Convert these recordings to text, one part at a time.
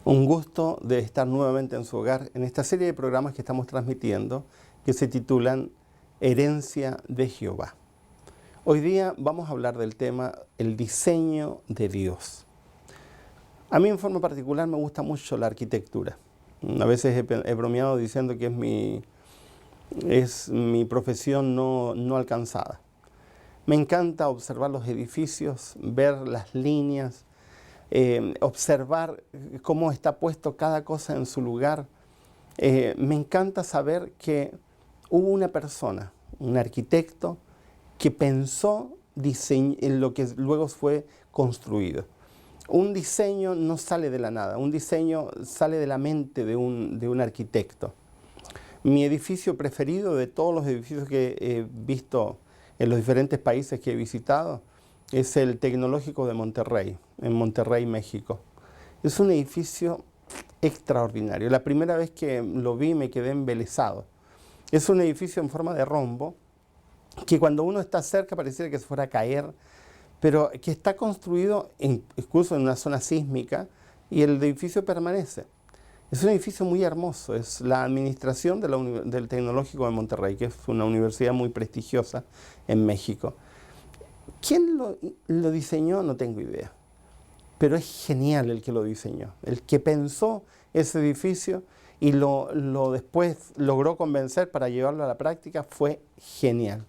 Un gusto de estar nuevamente en su hogar en esta serie de programas que estamos transmitiendo que se titulan Herencia de Jehová. Hoy día vamos a hablar del tema el diseño de Dios. A mí en forma particular me gusta mucho la arquitectura. A veces he bromeado diciendo que es mi profesión no alcanzada. Me encanta observar los edificios, ver las líneas, observar cómo está puesto cada cosa en su lugar. Me encanta saber que hubo una persona, un arquitecto, que pensó en lo que luego fue construido. Un diseño no sale de la nada, un diseño sale de la mente de un arquitecto. Mi edificio preferido de todos los edificios que he visto en los diferentes países que he visitado es el Tecnológico de Monterrey, en Monterrey, México. Es un edificio extraordinario. La primera vez que lo vi me quedé embelesado. Es un edificio en forma de rombo, que cuando uno está cerca pareciera que se fuera a caer, pero que está construido incluso en una zona sísmica y el edificio permanece. Es un edificio muy hermoso, es la administración del Tecnológico de Monterrey, que es una universidad muy prestigiosa en México. ¿Quién lo diseñó? No tengo idea, pero es genial el que lo diseñó, el que pensó ese edificio y lo después logró convencer para llevarlo a la práctica. Fue genial.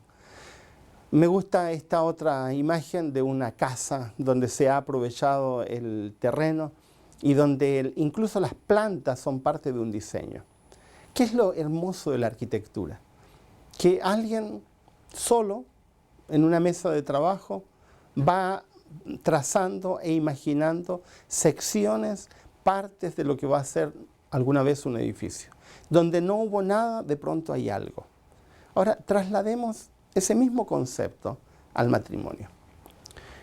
Me gusta esta otra imagen de una casa donde se ha aprovechado el terreno y donde incluso las plantas son parte de un diseño. ¿Qué es lo hermoso de la arquitectura? Que alguien solo, en una mesa de trabajo, va trazando e imaginando secciones, partes de lo que va a ser alguna vez un edificio. Donde no hubo nada, de pronto hay algo. Ahora, traslademos ese mismo concepto al matrimonio.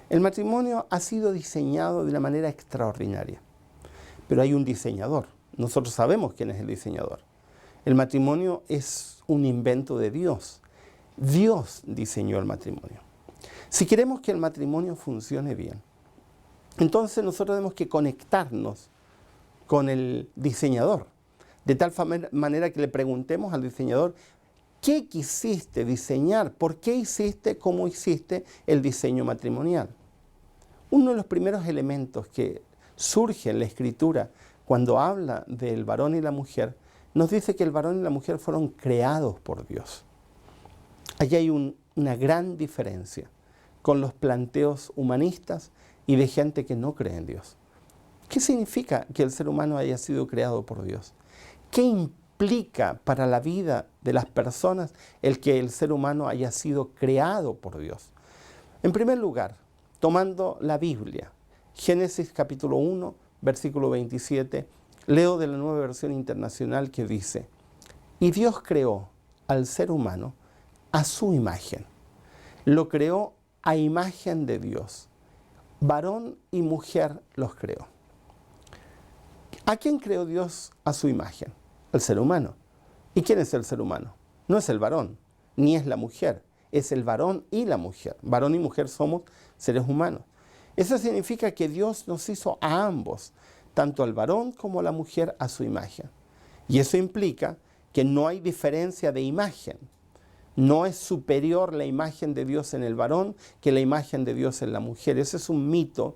El matrimonio ha sido diseñado de una manera extraordinaria, pero hay un diseñador. Nosotros sabemos quién es el diseñador. El matrimonio es un invento de Dios. Dios diseñó el matrimonio. Si queremos que el matrimonio funcione bien, entonces nosotros tenemos que conectarnos con el diseñador, de tal manera que le preguntemos al diseñador: ¿qué quisiste diseñar? ¿Por qué hiciste, cómo hiciste el diseño matrimonial? Uno de los primeros elementos que surge en la Escritura cuando habla del varón y la mujer, nos dice que el varón y la mujer fueron creados por Dios. Allí hay una gran diferencia con los planteos humanistas y de gente que no cree en Dios. ¿Qué significa que el ser humano haya sido creado por Dios? ¿Qué implica para la vida de las personas el que el ser humano haya sido creado por Dios? En primer lugar, tomando la Biblia, Génesis capítulo 1, versículo 27, leo de la Nueva Versión Internacional que dice: y Dios creó al ser humano a su imagen. Lo creó a imagen de Dios. Varón y mujer los creó. ¿A quién creó Dios a su imagen? El ser humano. ¿Y quién es el ser humano? No es el varón, ni es la mujer. Es el varón y la mujer. Varón y mujer somos seres humanos. Eso significa que Dios nos hizo a ambos, tanto al varón como a la mujer, a su imagen. Y eso implica que no hay diferencia de imagen. No es superior la imagen de Dios en el varón que la imagen de Dios en la mujer. Ese es un mito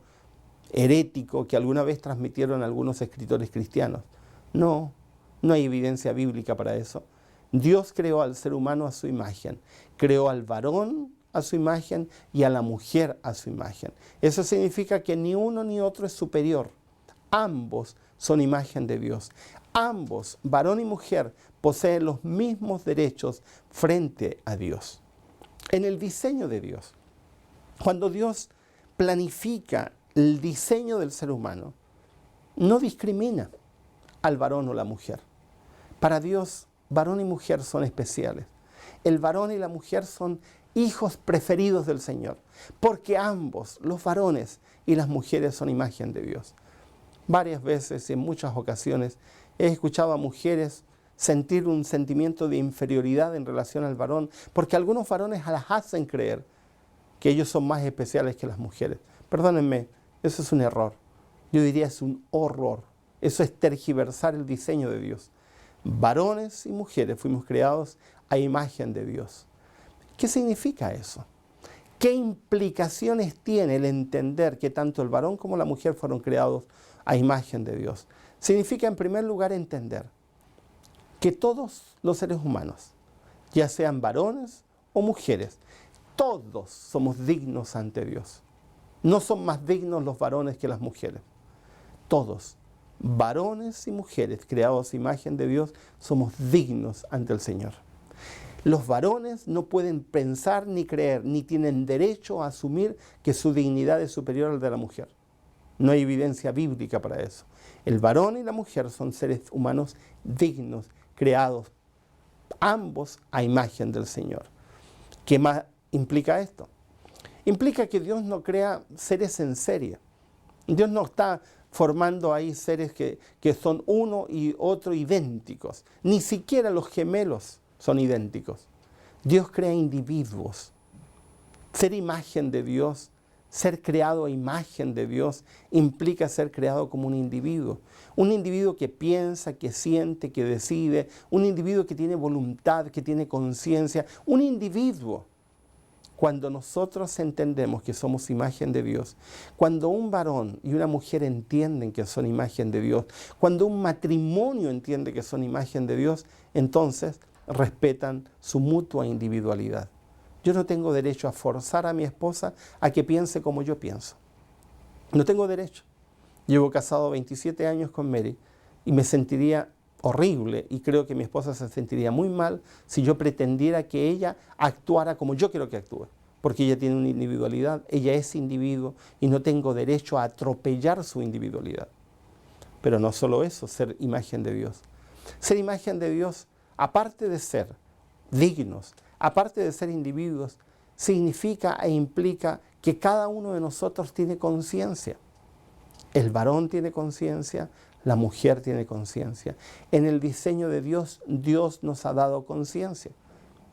herético que alguna vez transmitieron algunos escritores cristianos. No hay evidencia bíblica para eso. Dios creó al ser humano a su imagen. Creó al varón a su imagen y a la mujer a su imagen. Eso significa que ni uno ni otro es superior. Ambos son imagen de Dios. Ambos, varón y mujer, poseen los mismos derechos frente a Dios. En el diseño de Dios, cuando Dios planifica el diseño del ser humano, no discrimina al varón o la mujer. Para Dios, varón y mujer son especiales. El varón y la mujer son hijos preferidos del Señor, porque ambos, los varones y las mujeres, son imagen de Dios. Varias veces, en muchas ocasiones, he escuchado a mujeres sentir un sentimiento de inferioridad en relación al varón, porque algunos varones las hacen creer que ellos son más especiales que las mujeres. Perdónenme, eso es un error. Yo diría es un horror. Eso es tergiversar el diseño de Dios. Varones y mujeres fuimos creados a imagen de Dios. ¿Qué significa eso? ¿Qué implicaciones tiene el entender que tanto el varón como la mujer fueron creados a imagen de Dios? Significa, en primer lugar, entender que todos los seres humanos, ya sean varones o mujeres, todos somos dignos ante Dios. No son más dignos los varones que las mujeres. Todos, varones y mujeres creados a imagen de Dios, somos dignos ante el Señor. Los varones no pueden pensar ni creer, ni tienen derecho a asumir que su dignidad es superior al de la mujer. No hay evidencia bíblica para eso. El varón y la mujer son seres humanos dignos, creados ambos a imagen del Señor. ¿Qué más implica esto? Implica que Dios no crea seres en serie. Dios no está formando ahí seres que son uno y otro idénticos. Ni siquiera los gemelos son idénticos. Dios crea individuos. Ser imagen de Dios, ser creado a imagen de Dios, implica ser creado como un individuo. Un individuo que piensa, que siente, que decide. Un individuo que tiene voluntad, que tiene conciencia. Un individuo. Cuando nosotros entendemos que somos imagen de Dios, cuando un varón y una mujer entienden que son imagen de Dios, cuando un matrimonio entiende que son imagen de Dios, entonces respetan su mutua individualidad. Yo no tengo derecho a forzar a mi esposa a que piense como yo pienso. No tengo derecho. Llevo casado 27 años con Mary y me sentiría horrible, y creo que mi esposa se sentiría muy mal si yo pretendiera que ella actuara como yo quiero que actúe, porque ella tiene una individualidad, ella es individuo y no tengo derecho a atropellar su individualidad. Pero no solo eso, ser imagen de Dios. Ser imagen de Dios, aparte de ser dignos, aparte de ser individuos, significa e implica que cada uno de nosotros tiene conciencia. El varón tiene conciencia, la mujer tiene conciencia. En el diseño de Dios, Dios nos ha dado conciencia.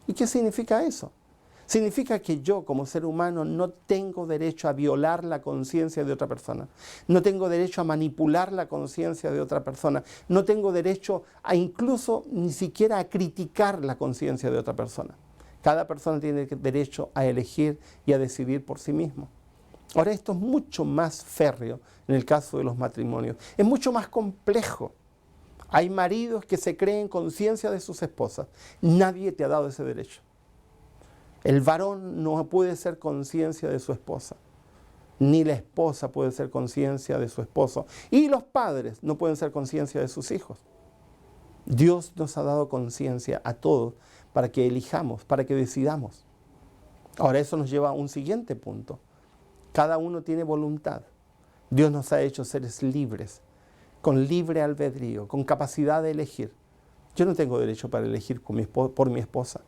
¿Y qué significa eso? Significa que yo, como ser humano, no tengo derecho a violar la conciencia de otra persona. No tengo derecho a manipular la conciencia de otra persona. No tengo derecho a incluso ni siquiera a criticar la conciencia de otra persona. Cada persona tiene derecho a elegir y a decidir por sí mismo. Ahora, esto es mucho más férreo en el caso de los matrimonios. Es mucho más complejo. Hay maridos que se creen conciencia de sus esposas. Nadie te ha dado ese derecho. El varón no puede ser conciencia de su esposa. Ni la esposa puede ser conciencia de su esposo. Y los padres no pueden ser conciencia de sus hijos. Dios nos ha dado conciencia a todos para que elijamos, para que decidamos. Ahora, eso nos lleva a un siguiente punto. Cada uno tiene voluntad. Dios nos ha hecho seres libres, con libre albedrío, con capacidad de elegir. Yo no tengo derecho para elegir por mi esposa.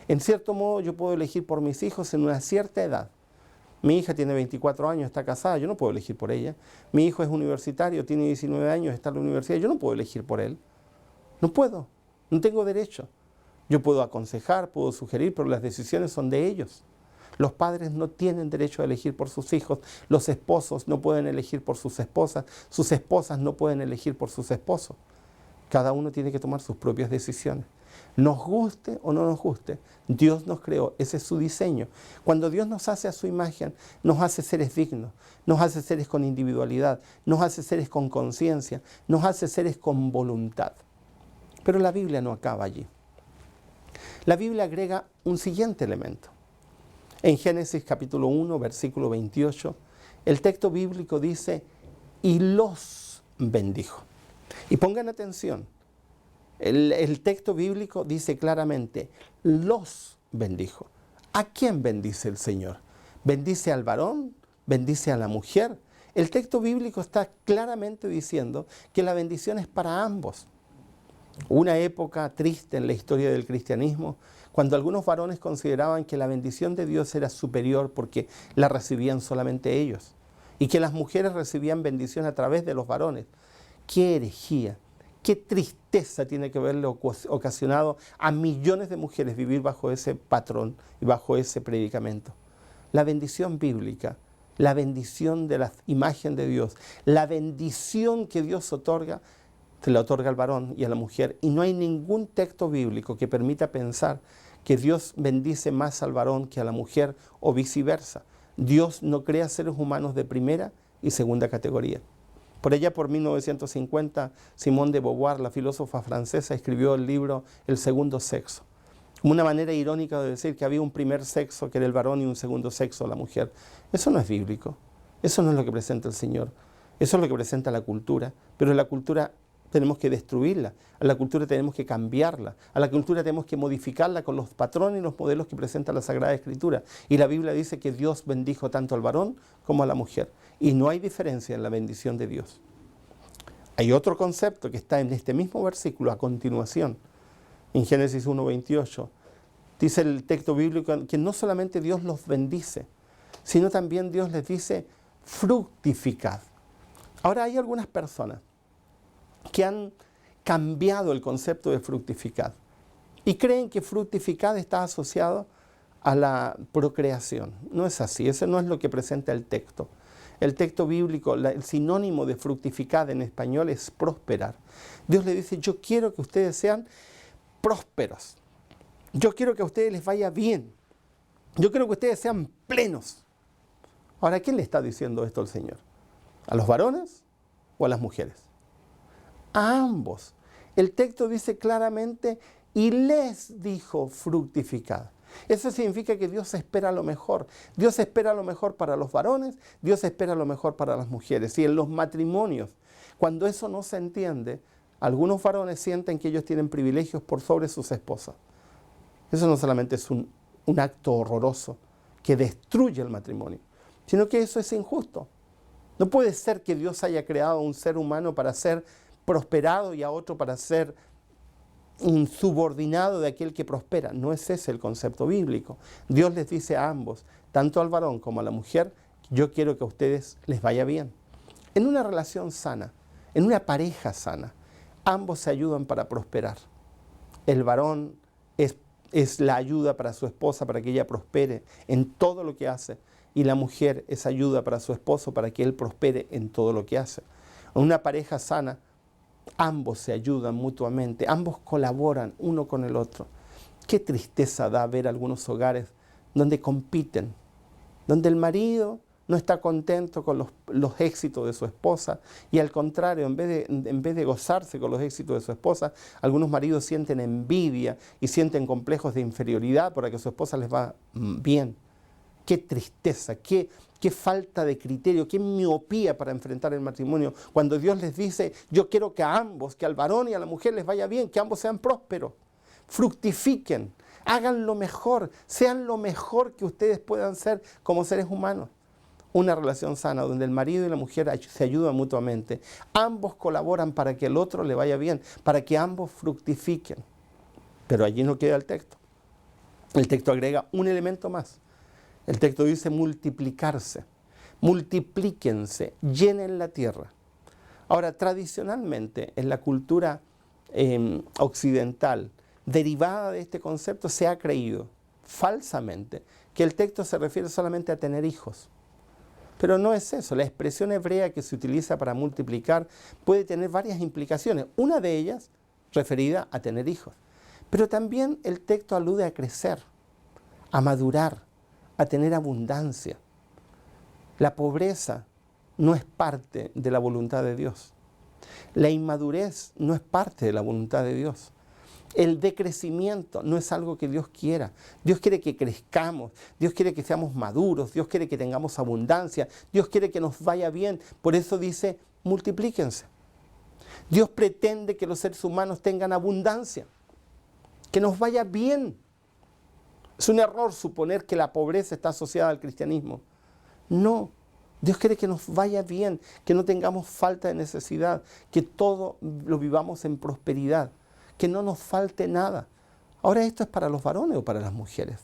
En cierto modo, yo puedo elegir por mis hijos en una cierta edad. Mi hija tiene 24 años, está casada, yo no puedo elegir por ella. Mi hijo es universitario, tiene 19 años, está en la universidad, yo no puedo elegir por él. No puedo, no tengo derecho. Yo puedo aconsejar, puedo sugerir, pero las decisiones son de ellos. Los padres no tienen derecho a elegir por sus hijos, los esposos no pueden elegir por sus esposas no pueden elegir por sus esposos. Cada uno tiene que tomar sus propias decisiones. Nos guste o no nos guste, Dios nos creó, ese es su diseño. Cuando Dios nos hace a su imagen, nos hace seres dignos, nos hace seres con individualidad, nos hace seres con conciencia, nos hace seres con voluntad. Pero la Biblia no acaba allí. La Biblia agrega un siguiente elemento. En Génesis capítulo 1, versículo 28, el texto bíblico dice, y los bendijo. Y pongan atención, el texto bíblico dice claramente, los bendijo. ¿A quién bendice el Señor? ¿Bendice al varón? ¿Bendice a la mujer? El texto bíblico está claramente diciendo que la bendición es para ambos. Una época triste en la historia del cristianismo, cuando algunos varones consideraban que la bendición de Dios era superior porque la recibían solamente ellos y que las mujeres recibían bendición a través de los varones. ¡Qué herejía! ¡Qué tristeza tiene que haberle ocasionado a millones de mujeres vivir bajo ese patrón y bajo ese predicamento! La bendición bíblica la bendición de la imagen de Dios, la bendición que Dios otorga, se la otorga al varón y a la mujer. Y no hay ningún texto bíblico que permita pensar que Dios bendice más al varón que a la mujer o viceversa. Dios no crea seres humanos de primera y segunda categoría. Por allá por 1950, Simone de Beauvoir, la filósofa francesa, escribió el libro El segundo sexo, como una manera irónica de decir que había un primer sexo, que era el varón, y un segundo sexo, la mujer. Eso no es bíblico, eso no es lo que presenta el Señor, eso es lo que presenta la cultura, pero la cultura tenemos que destruirla, a la cultura tenemos que cambiarla, a la cultura tenemos que modificarla con los patrones y los modelos que presenta la Sagrada Escritura. Y la Biblia dice que Dios bendijo tanto al varón como a la mujer, y no hay diferencia en la bendición de Dios. Hay otro concepto que está en este mismo versículo a continuación, en Génesis 1:28, dice el texto bíblico que no solamente Dios los bendice, sino también Dios les dice fructificad. Ahora hay algunas personas que han cambiado el concepto de fructificad y creen que fructificad está asociado a la procreación. No es así, eso no es lo que presenta el texto. El texto bíblico, el sinónimo de fructificad en español es prosperar. Dios le dice, yo quiero que ustedes sean prósperos. Yo quiero que a ustedes les vaya bien. Yo quiero que ustedes sean plenos. Ahora, ¿a quién le está diciendo esto el Señor? ¿A los varones o a las mujeres? A ambos. El texto dice claramente, y les dijo fructificad. Eso significa que Dios espera lo mejor. Dios espera lo mejor para los varones, Dios espera lo mejor para las mujeres. Y en los matrimonios, cuando eso no se entiende, algunos varones sienten que ellos tienen privilegios por sobre sus esposas. Eso no solamente es un acto horroroso que destruye el matrimonio, sino que eso es injusto. No puede ser que Dios haya creado a un ser humano para ser prosperado y a otro para ser un subordinado de aquel que prospera. No es ese el concepto bíblico. Dios les dice a ambos, tanto al varón como a la mujer, yo quiero que a ustedes les vaya bien. En una relación sana, en una pareja sana, ambos se ayudan para prosperar. El varón es la ayuda para su esposa para que ella prospere en todo lo que hace, y la mujer es ayuda para su esposo para que él prospere en todo lo que hace. En una pareja sana, ambos se ayudan mutuamente, ambos colaboran uno con el otro. Qué tristeza da ver algunos hogares donde compiten, donde el marido no está contento con los éxitos de su esposa, y al contrario, en vez de gozarse con los éxitos de su esposa, algunos maridos sienten envidia y sienten complejos de inferioridad porque a su esposa les va bien. Qué tristeza, qué falta de criterio, qué miopía para enfrentar el matrimonio, cuando Dios les dice, yo quiero que a ambos, que al varón y a la mujer les vaya bien, que ambos sean prósperos, fructifiquen, hagan lo mejor, sean lo mejor que ustedes puedan ser como seres humanos. Una relación sana donde el marido y la mujer se ayudan mutuamente, ambos colaboran para que el otro le vaya bien, para que ambos fructifiquen. Pero allí no queda el texto. El texto agrega un elemento más. El texto dice multiplicarse, multiplíquense, llenen la tierra. Ahora, tradicionalmente, en la cultura occidental, derivada de este concepto, se ha creído, falsamente, que el texto se refiere solamente a tener hijos. Pero no es eso. La expresión hebrea que se utiliza para multiplicar puede tener varias implicaciones. Una de ellas, referida a tener hijos. Pero también el texto alude a crecer, a madurar, a tener abundancia. La pobreza no es parte de la voluntad de Dios. La inmadurez no es parte de la voluntad de Dios. El decrecimiento no es algo que Dios quiera. Dios quiere que crezcamos, Dios quiere que seamos maduros, Dios quiere que tengamos abundancia, Dios quiere que nos vaya bien. Por eso dice, multiplíquense. Dios pretende que los seres humanos tengan abundancia, que nos vaya bien. Es un error suponer que la pobreza está asociada al cristianismo. No, Dios quiere que nos vaya bien, que no tengamos falta de necesidad, que todo lo vivamos en prosperidad, que no nos falte nada. Ahora, ¿esto es para los varones o para las mujeres?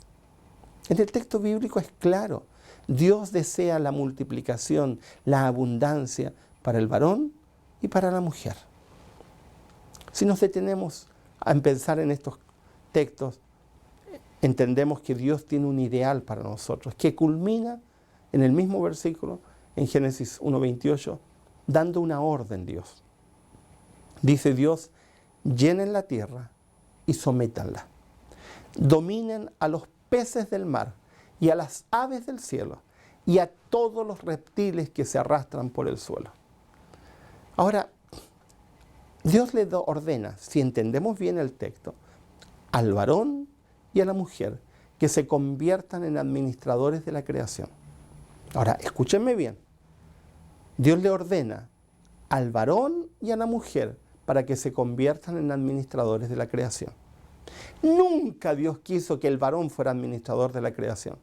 En el texto bíblico es claro. Dios desea la multiplicación, la abundancia para el varón y para la mujer. Si nos detenemos a pensar en estos textos, entendemos que Dios tiene un ideal para nosotros, que culmina en el mismo versículo, en Génesis 1:28, dando una orden Dios. Dice Dios, llenen la tierra y sométanla. Dominen a los peces del mar y a las aves del cielo y a todos los reptiles que se arrastran por el suelo. Ahora, Dios le ordena, si entendemos bien el texto, al varón y a la mujer que se conviertan en administradores de la creación. Ahora, escúchenme bien. Dios le ordena al varón y a la mujer para que se conviertan en administradores de la creación. Nunca Dios quiso que el varón fuera administrador de la creación.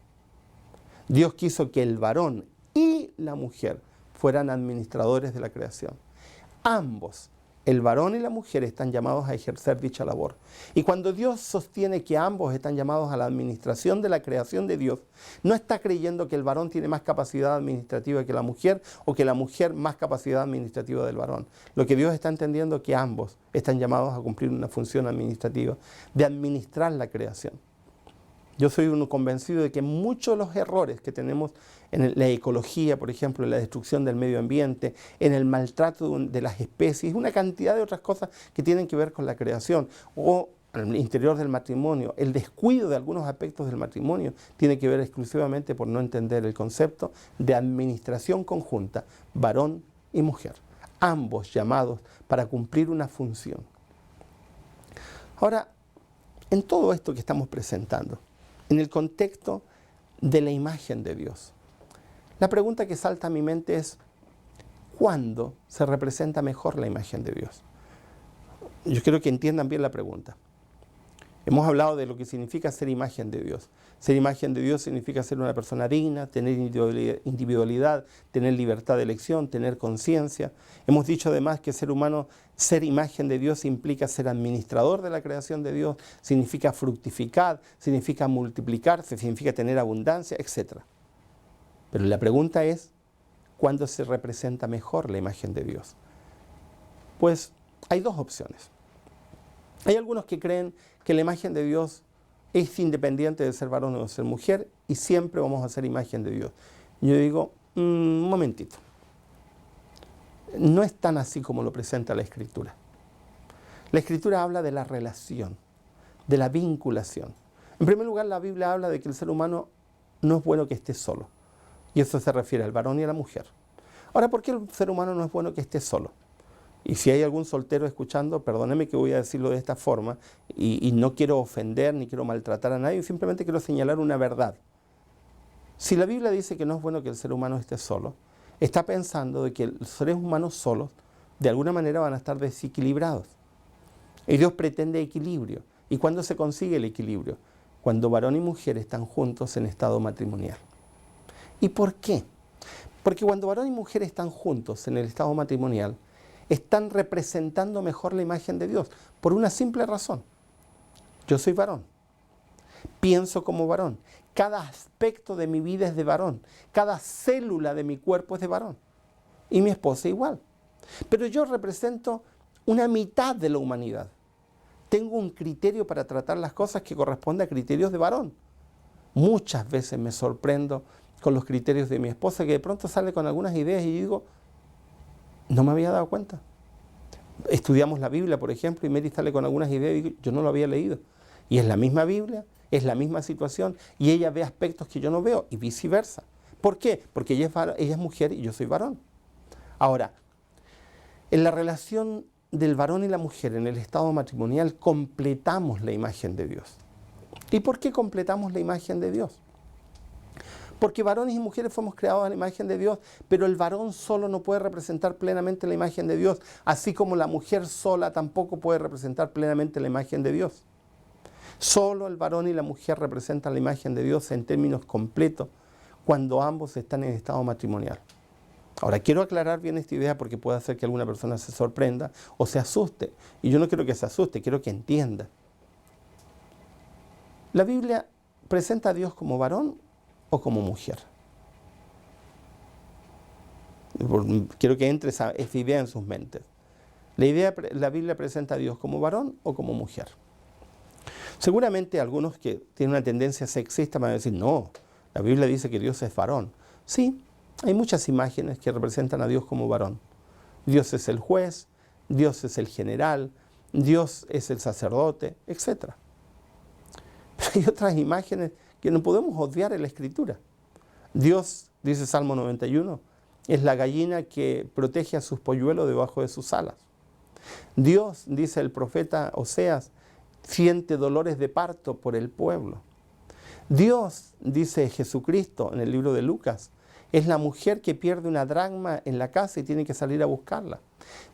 Dios quiso que el varón y la mujer fueran administradores de la creación. Ambos, el varón y la mujer, están llamados a ejercer dicha labor. Y cuando Dios sostiene que ambos están llamados a la administración de la creación de Dios, no está creyendo que el varón tiene más capacidad administrativa que la mujer o que la mujer más capacidad administrativa del varón. Lo que Dios está entendiendo es que ambos están llamados a cumplir una función administrativa, de administrar la creación. Yo soy uno convencido de que muchos de los errores que tenemos en la ecología, por ejemplo, en la destrucción del medio ambiente, en el maltrato de las especies, una cantidad de otras cosas que tienen que ver con la creación, o en el interior del matrimonio, el descuido de algunos aspectos del matrimonio, tiene que ver exclusivamente por no entender el concepto de administración conjunta, varón y mujer, ambos llamados para cumplir una función. Ahora, en todo esto que estamos presentando, en el contexto de la imagen de Dios, la pregunta que salta a mi mente es, ¿cuándo se representa mejor la imagen de Dios? Yo quiero que entiendan bien la pregunta. Hemos hablado de lo que significa ser imagen de Dios. Ser imagen de Dios significa ser una persona digna, tener individualidad, tener libertad de elección, tener conciencia. Hemos dicho además que ser humano, ser imagen de Dios implica ser administrador de la creación de Dios, significa fructificar, significa multiplicarse, significa tener abundancia, etc. Pero la pregunta es, ¿cuándo se representa mejor la imagen de Dios? Pues hay dos opciones. Hay algunos que creen que la imagen de Dios es independiente de ser varón o de ser mujer y siempre vamos a ser imagen de Dios. Yo digo, un momentito. No es tan así como lo presenta la Escritura. La Escritura habla de la relación, de la vinculación. En primer lugar, la Biblia habla de que el ser humano no es bueno que esté solo. Y eso se refiere al varón y a la mujer. Ahora, ¿por qué el ser humano no es bueno que esté solo? Y si hay algún soltero escuchando, perdóneme que voy a decirlo de esta forma, y no quiero ofender ni quiero maltratar a nadie, simplemente quiero señalar una verdad. Si la Biblia dice que no es bueno que el ser humano esté solo, está pensando de que los seres humanos solos de alguna manera van a estar desequilibrados. Y Dios pretende equilibrio. ¿Y cuándo se consigue el equilibrio? Cuando varón y mujer están juntos en estado matrimonial. ¿Y por qué? Porque cuando varón y mujer están juntos en el estado matrimonial, están representando mejor la imagen de Dios, por una simple razón. Yo soy varón, pienso como varón, cada aspecto de mi vida es de varón, cada célula de mi cuerpo es de varón, y mi esposa igual. Pero yo represento una mitad de la humanidad. Tengo un criterio para tratar las cosas que corresponde a criterios de varón. Muchas veces me sorprendo con los criterios de mi esposa, que de pronto sale con algunas ideas y digo, no me había dado cuenta. Estudiamos la Biblia, por ejemplo, y Mary sale con algunas ideas y digo, yo no lo había leído. Y es la misma Biblia, es la misma situación, y ella ve aspectos que yo no veo, y viceversa. ¿Por qué? Porque ella es mujer y yo soy varón. Ahora, en la relación del varón y la mujer, en el estado matrimonial, completamos la imagen de Dios. ¿Y por qué completamos la imagen de Dios? Porque varones y mujeres fuimos creados a la imagen de Dios, pero el varón solo no puede representar plenamente la imagen de Dios, así como la mujer sola tampoco puede representar plenamente la imagen de Dios. Solo el varón y la mujer representan la imagen de Dios en términos completos cuando ambos están en estado matrimonial. Ahora, quiero aclarar bien esta idea porque puede hacer que alguna persona se sorprenda o se asuste. Y yo no quiero que se asuste, quiero que entienda. La Biblia presenta a Dios como varón o como mujer. Quiero que entre esa idea en sus mentes. La Biblia presenta a Dios como varón o como mujer. Seguramente algunos que tienen una tendencia sexista van a decir, no, la Biblia dice que Dios es varón. Sí, hay muchas imágenes que representan a Dios como varón. Dios es el juez, Dios es el general, Dios es el sacerdote, etc. Pero hay otras imágenes que no podemos obviar en la Escritura. Dios, dice Salmo 91, es la gallina que protege a sus polluelos debajo de sus alas. Dios, dice el profeta Oseas, siente dolores de parto por el pueblo. Dios, dice Jesucristo en el libro de Lucas, es la mujer que pierde una dracma en la casa y tiene que salir a buscarla.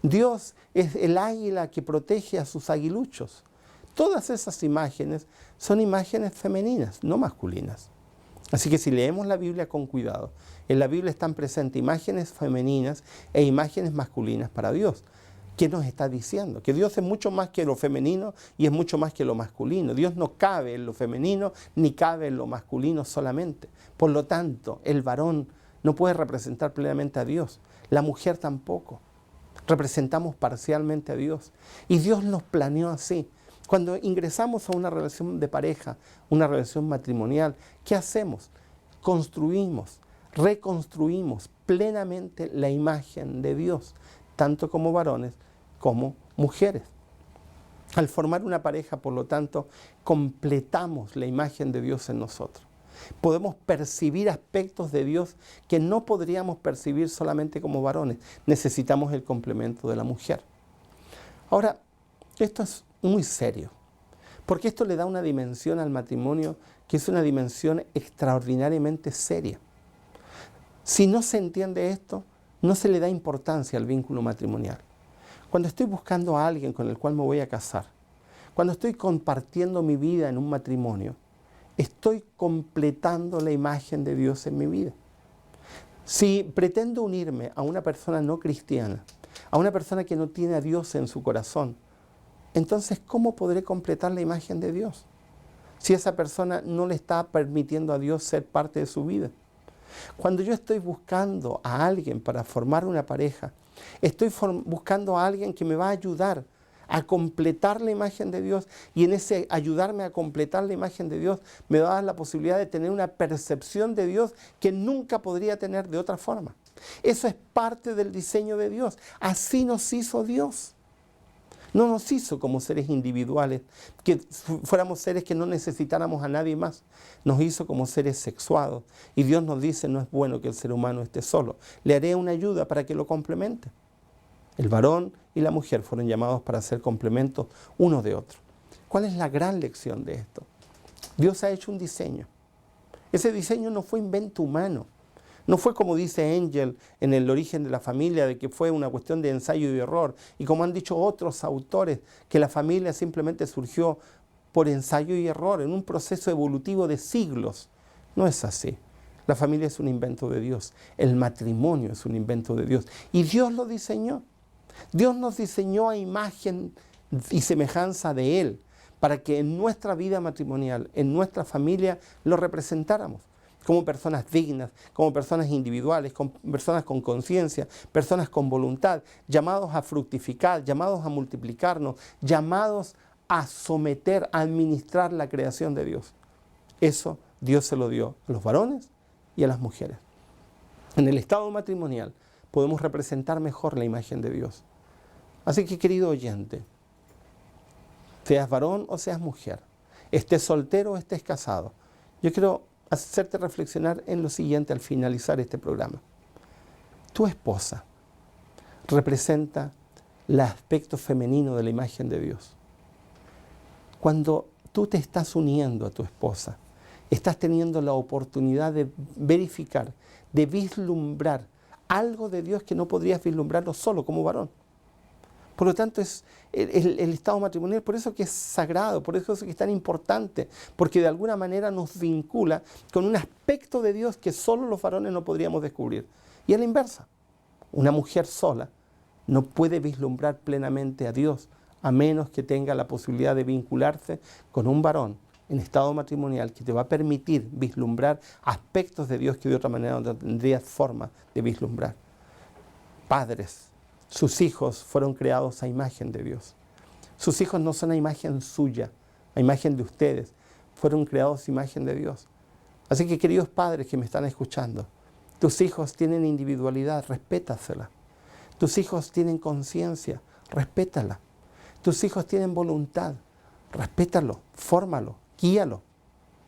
Dios es el águila que protege a sus aguiluchos. Todas esas imágenes son imágenes femeninas, no masculinas. Así que si leemos la Biblia con cuidado, en la Biblia están presentes imágenes femeninas e imágenes masculinas para Dios. ¿Qué nos está diciendo? Que Dios es mucho más que lo femenino y es mucho más que lo masculino. Dios no cabe en lo femenino ni cabe en lo masculino solamente. Por lo tanto, el varón no puede representar plenamente a Dios. La mujer tampoco. Representamos parcialmente a Dios. Y Dios nos planeó así. Cuando ingresamos a una relación de pareja, una relación matrimonial, ¿qué hacemos? Construimos, reconstruimos plenamente la imagen de Dios, tanto como varones como mujeres. Al formar una pareja, por lo tanto, completamos la imagen de Dios en nosotros. Podemos percibir aspectos de Dios que no podríamos percibir solamente como varones. Necesitamos el complemento de la mujer. Ahora, esto es muy serio, porque esto le da una dimensión al matrimonio que es una dimensión extraordinariamente seria. Si no se entiende esto, no se le da importancia al vínculo matrimonial. Cuando estoy buscando a alguien con el cual me voy a casar, cuando estoy compartiendo mi vida en un matrimonio, estoy completando la imagen de Dios en mi vida. Si pretendo unirme a una persona no cristiana, a una persona que no tiene a Dios en su corazón, entonces, ¿cómo podré completar la imagen de Dios? Si esa persona no le está permitiendo a Dios ser parte de su vida. Cuando yo estoy buscando a alguien para formar una pareja, estoy buscando a alguien que me va a ayudar a completar la imagen de Dios, y en ese ayudarme a completar la imagen de Dios me va a dar la posibilidad de tener una percepción de Dios que nunca podría tener de otra forma. Eso es parte del diseño de Dios. Así nos hizo Dios. No nos hizo como seres individuales, que fuéramos seres que no necesitáramos a nadie más. Nos hizo como seres sexuados. Y Dios nos dice, no es bueno que el ser humano esté solo. Le haré una ayuda para que lo complemente. El varón y la mujer fueron llamados para ser complementos uno de otro. ¿Cuál es la gran lección de esto? Dios ha hecho un diseño. Ese diseño no fue invento humano. No fue como dice Engel en El origen de la familia, de que fue una cuestión de ensayo y error. Y como han dicho otros autores, que la familia simplemente surgió por ensayo y error, en un proceso evolutivo de siglos. No es así. La familia es un invento de Dios. El matrimonio es un invento de Dios. Y Dios lo diseñó. Dios nos diseñó a imagen y semejanza de Él, para que en nuestra vida matrimonial, en nuestra familia, lo representáramos como personas dignas, como personas individuales, como personas con conciencia, personas con voluntad, llamados a fructificar, llamados a multiplicarnos, llamados a someter, a administrar la creación de Dios. Eso Dios se lo dio a los varones y a las mujeres. En el estado matrimonial podemos representar mejor la imagen de Dios. Así que, querido oyente, seas varón o seas mujer, estés soltero o estés casado, yo quiero hacerte reflexionar en lo siguiente al finalizar este programa. Tu esposa representa el aspecto femenino de la imagen de Dios. Cuando tú te estás uniendo a tu esposa, estás teniendo la oportunidad de verificar, de vislumbrar algo de Dios que no podrías vislumbrarlo solo como varón. Por lo tanto, es el estado matrimonial, por eso que es sagrado, por eso que es tan importante, porque de alguna manera nos vincula con un aspecto de Dios que solo los varones no podríamos descubrir. Y a la inversa, una mujer sola no puede vislumbrar plenamente a Dios, a menos que tenga la posibilidad de vincularse con un varón en estado matrimonial que te va a permitir vislumbrar aspectos de Dios que de otra manera no tendrías forma de vislumbrar. Padres, sus hijos fueron creados a imagen de Dios. Sus hijos no son a imagen suya, a imagen de ustedes. Fueron creados a imagen de Dios. Así que, queridos padres que me están escuchando, Tus hijos tienen individualidad, respétasela. Tus hijos tienen conciencia, respétala. Tus hijos tienen voluntad, respétalo, fórmalo, guíalo.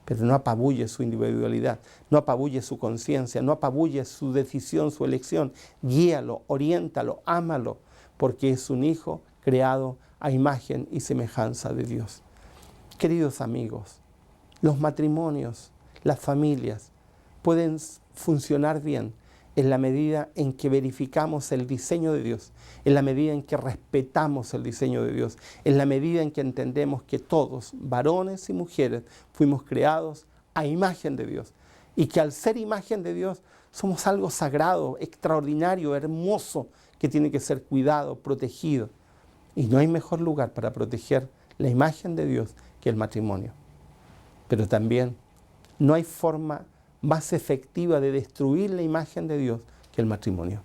Pero no apabulles su individualidad, no apabulles su conciencia, no apabulles su decisión, su elección. Guíalo, oriéntalo, ámalo, porque es un hijo creado a imagen y semejanza de Dios. Queridos amigos, los matrimonios, las familias pueden funcionar bien en la medida en que verificamos el diseño de Dios, en la medida en que respetamos el diseño de Dios, en la medida en que entendemos que todos, varones y mujeres, fuimos creados a imagen de Dios y que al ser imagen de Dios somos algo sagrado, extraordinario, hermoso, que tiene que ser cuidado, protegido. Y no hay mejor lugar para proteger la imagen de Dios que el matrimonio. Pero también no hay forma más efectiva de destruir la imagen de Dios que el matrimonio.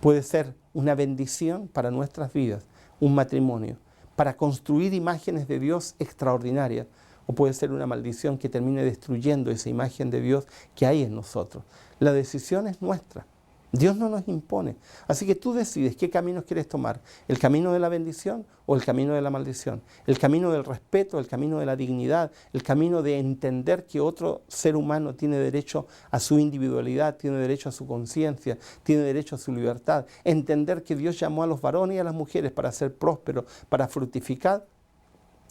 Puede ser una bendición para nuestras vidas, un matrimonio, para construir imágenes de Dios extraordinarias, o puede ser una maldición que termine destruyendo esa imagen de Dios que hay en nosotros. La decisión es nuestra. Dios no nos impone. Así que tú decides qué caminos quieres tomar. ¿El camino de la bendición o el camino de la maldición? ¿El camino del respeto, el camino de la dignidad, el camino de entender que otro ser humano tiene derecho a su individualidad, tiene derecho a su conciencia, tiene derecho a su libertad? Entender que Dios llamó a los varones y a las mujeres para ser prósperos, para fructificar.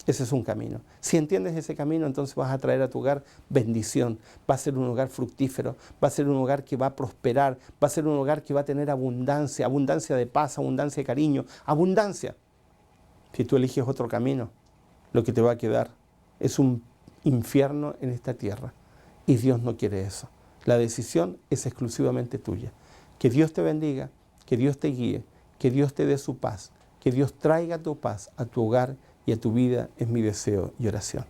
Ese es un camino. Si entiendes ese camino, entonces vas a traer a tu hogar bendición. Va a ser un hogar fructífero, va a ser un hogar que va a prosperar, va a ser un hogar que va a tener abundancia, abundancia de paz, abundancia de cariño, abundancia. Si tú eliges otro camino, lo que te va a quedar es un infierno en esta tierra. Y Dios no quiere eso. La decisión es exclusivamente tuya. Que Dios te bendiga, que Dios te guíe, que Dios te dé su paz, que Dios traiga tu paz a tu hogar y a tu vida es mi deseo y oración.